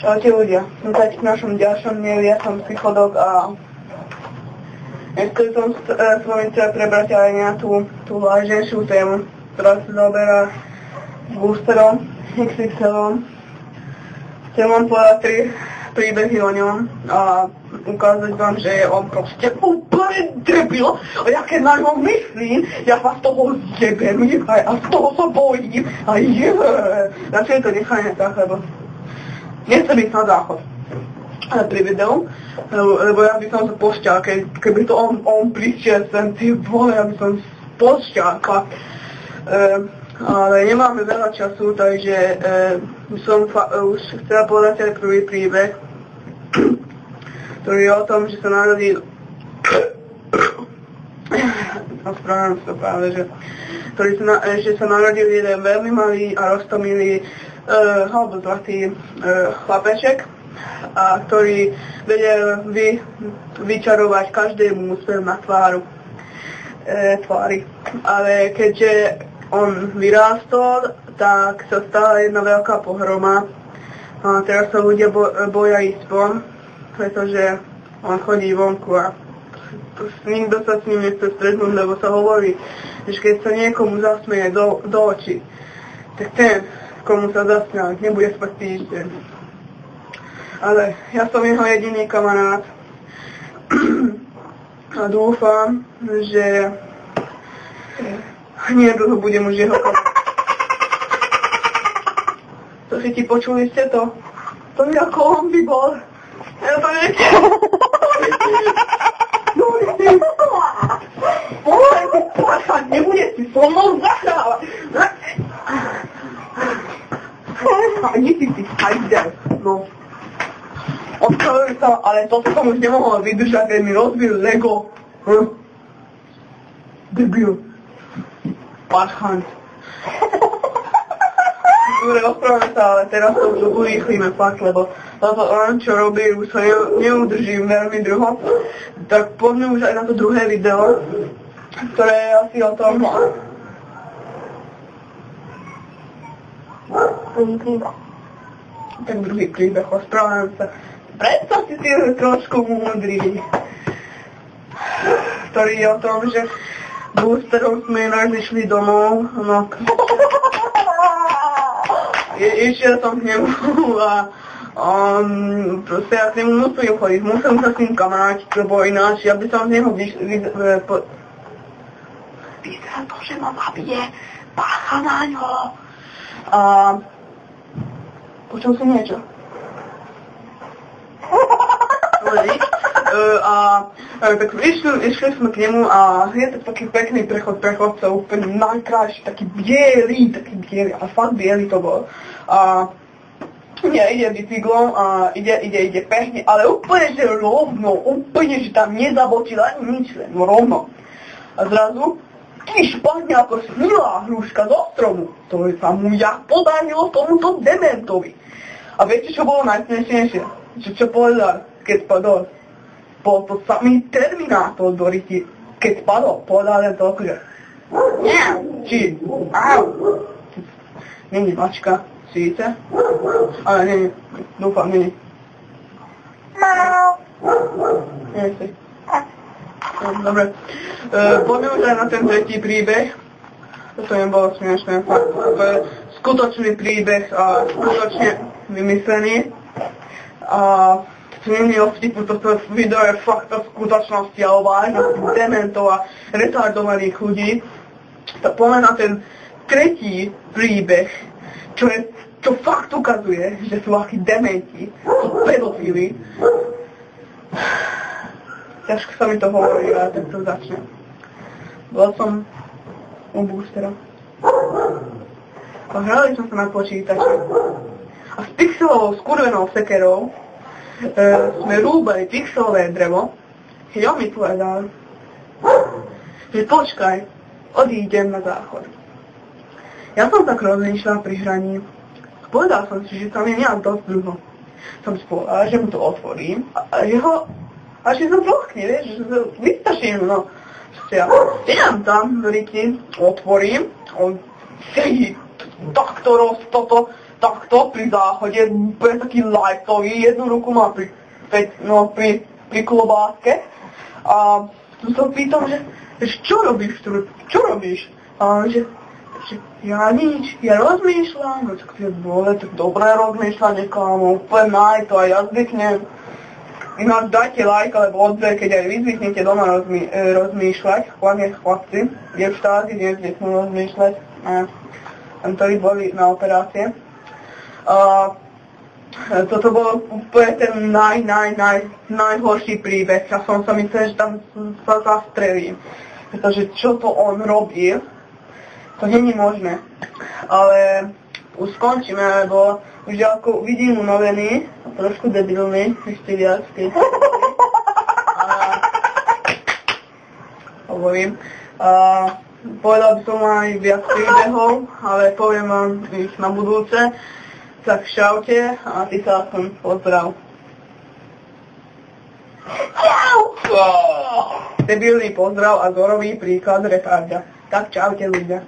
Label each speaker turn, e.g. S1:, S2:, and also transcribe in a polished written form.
S1: Čaute ľudia, vítajte v našom ďalšom dnevi, ja som Psychodok a dneska som s vami chcel prebrať aj nejakú tú vážnejšiu tému, ktorá sa zaoberá boosterom, XXL-om. Chcem vám povedať 3 príbehy o ňom a ukázať vám, že je on proste úplne debil a ja keď na ňom myslím, ja sa z toho zjebem a z toho sa bojím a radšej to nechajme tak, lebo nechcem ísť na záchod pri videu, lebo ja by som sa pošťal, keby to on prišiel sem, ty vole, ja by som pošťal, fakt. Ale nemáme veľa času, takže by som už chcela povedať aj prvý príbeh, ktorý je o tom, že sa narodil že sa narodil jeden veľmi malý a roztomilý alebo zlatý chlapeček, ktorý vedel vyčarovať každému úsmev na tvári. Ale keďže on vyrástol, tak sa stala jedna veľká pohroma. A teraz sa ľudia boja ísť von, pretože on chodí vonku a nikto sa s ním nechce stretnúť, lebo sa hovorí, že keď sa niekomu zasmeje do očí, tak ten, komu sa zasmial, nebude spať týždeň. Ale ja som jeho jediný kamarát a dúfam, že nedlho budem už jeho kamarát. To si ti počuli ste to? To mi ako on by bol. Ja to nechcem. No nechcem. Poďte plašať, nebude si so mnou zahrávať. Ani si hajdel, no. Odkladali sa, ale to som už nemohol vydržať, keď mi rozbil Lego. Debil. Parchant. Dobre, ospravedlňujem sa, ale teraz to už urýchlíme fakt, lebo toto on, čo robí, už sa neudržím veľmi dlho. Tak poďme už aj na to druhé video, ktoré je asi o tom. Tak druhý príbeh, ospravedlňujem sa. Predstav si trošku múdry, ktorý je o tom, že boosterom sme našli domov, no. Išiel som k nemu a proste ja s ním musím chodiť, musím sa s ním kamarátiť, lebo ináč ja by som z neho vyzerá to, že ma zabije, pácha na ňo. A počul som niečo. Tak išli sme k nemu a je to taký pekný prechodcov, úplne najkrajší, taký bielý, ale fakt bielý to bol. A ide bicyklom a ide pekne, ale úplne, že rovno, úplne, že tam nezabočil ani nič, len rovno. A zrazu spadne ako smilá hruška zo stromu, ktorý sa mu jak podarilo tomuto dementovi. A viete, čo bolo najsmiešnejšie? Čo povedal, keď spadol? Bol to samý Terminátor do ryti. Keď spadol, povedal len toľko, že či au. Není mačka, síce, ale není, dúfam, není. Nie si. Dobre, poďme už aj na ten tretí príbeh. Toto nebolo smiešné, fakt. To je skutočný príbeh a skutočne vymyslený. A nie je o vtipu, toto video je fakt o skutočnosti a o vážnosti dementov a retardovaných ľudí. Tak poďme na ten tretí príbeh, čo fakt ukazuje, že sú akí dementi, sú pedofíli. Ťažko sa mi to hovorí, ale tak to začne. Bol som u boostera. A hrali som sa na počítači. A s pixelovou skurvenou sekerou sme rúbali pixelové drevo, keď on mi povedal, že počkaj, odídem na záchod. Ja som tak rozmýšľal pri hraní. Povedal som si, že tam je nejak dosť dlho. Som si povedal, že mu to otvorím a že sa plochne, vieš, že sa vystačím, no. Ja idem tam, riti, otvorím, on sedí takto toto takto pri záchode, úplne taký lajtový, jednu ruku má pri klobáske. A tu sa pýtam, že čo robíš? A on, že ja nič, ja rozmýšľam, no tak to bole, tak dobré rozmýšľanie, kámo, úplne to aj ja zvyknem. Ináč dajte like alebo odber, keď aj vy zvyknete doma rozmýšľať, hlavne chlapci, dievčaty nezvyknú rozmýšľať, ktorí boli na operácie. Toto bol úplne ten najhorší príbeh. Ja som sa myslel, že tam sa zastrelím. Pretože čo to on robil, to nie je možné. Ale už skončíme, lebo už ako vidím unavený, trošku debilný, ešte viac, keď hovorím. Povedal by som aj viac príbehov, ale poviem vám ich na budúce. Tak čaute a ty sa aspoň pozdrav. Debilný pozdrav a zorový príklad retarda. Tak čaute ľudia.